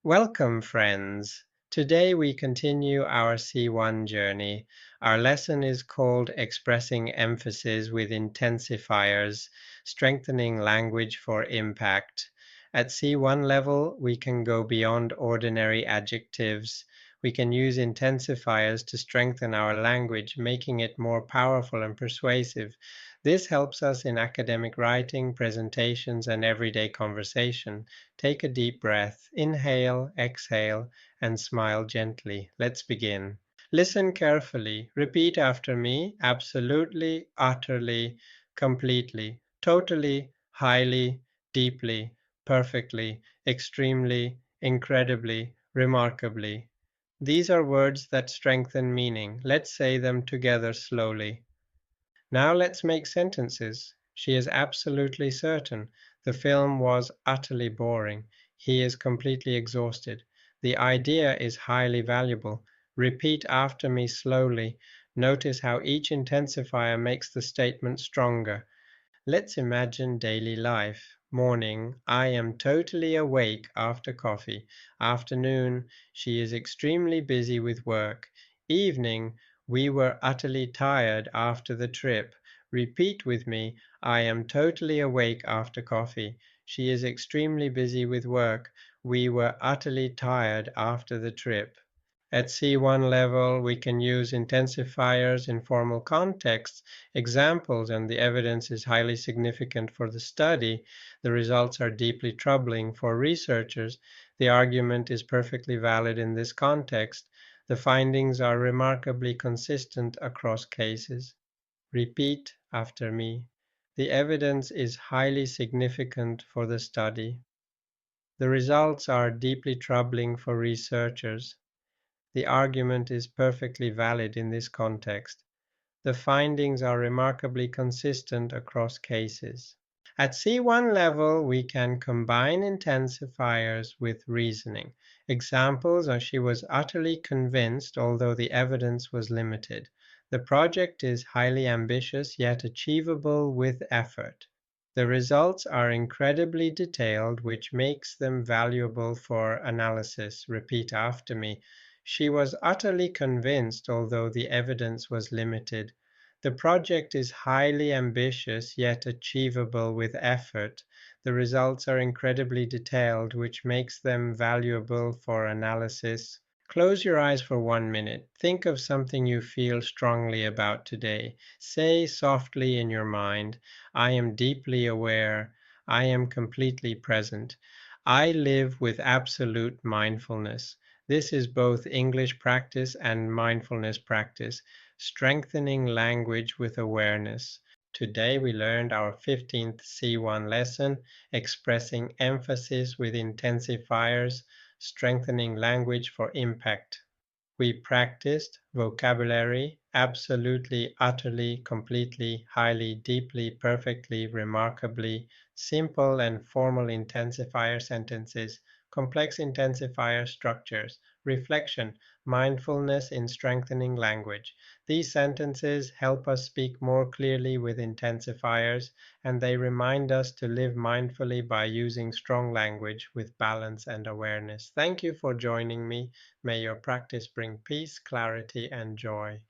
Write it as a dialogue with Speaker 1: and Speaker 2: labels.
Speaker 1: Welcome, friends. Today we continue our C1 journey. Our lesson is called Expressing Emphasis with Intensifiers, Strengthening Language for Impact. At C1 level, we can go beyond ordinary adjectives. We can use intensifiers to strengthen our language, making it more powerful and persuasive. This helps us in academic writing, presentations, and everyday conversation. Take a deep breath, inhale, exhale, and smile gently. Let's begin. Listen carefully. Repeat after me absolutely, utterly, completely, totally, highly, deeply, perfectly, extremely, incredibly, remarkably. These are words that strengthen meaning. Let's say them together slowly. Now let's make sentences. She is absolutely certain. The film was utterly boring. He is completely exhausted. The idea is highly valuable. Repeat after me slowly. Notice how each intensifier makes the statement stronger. Let's imagine daily life. Morning, I am totally awake after coffee. Afternoon, she is extremely busy with work. Evening, we were utterly tired after the trip. Repeat with me, I am totally awake after coffee. She is extremely busy with work. We were utterly tired after the trip. At C1 level, we can use intensifiers in formal contexts, examples, and the evidence is highly significant for the study. The results are deeply troubling for researchers. The argument is perfectly valid in this context. The findings are remarkably consistent across cases. Repeat after me. The evidence is highly significant for the study. The results are deeply troubling for researchers. The argument is perfectly valid in this context. The findings are remarkably consistent across cases. At C1 level, we can combine intensifiers with reasoning. Examples are she was utterly convinced, although the evidence was limited. The project is highly ambitious, yet achievable with effort. The results are incredibly detailed, which makes them valuable for analysis. Repeat after me. She was utterly convinced, although the evidence was limited. The project is highly ambitious, yet achievable with effort. The results are incredibly detailed, which makes them valuable for analysis. Close your eyes for 1 minute. Think of something you feel strongly about today. Say softly in your mind, I am deeply aware. I am completely present. I live with absolute mindfulness. This is both English practice and mindfulness practice, strengthening language with awareness. Today we learned our 15th C1 lesson, expressing emphasis with intensifiers, strengthening language for impact. We practiced vocabulary absolutely, utterly, completely, highly, deeply, perfectly, remarkably, simple and formal intensifier sentences, complex intensifier structures, reflection, mindfulness in strengthening language. These sentences help us speak more clearly with intensifiers, and they remind us to live mindfully by using strong language with balance and awareness. Thank you for joining me. May your practice bring peace, clarity, and joy.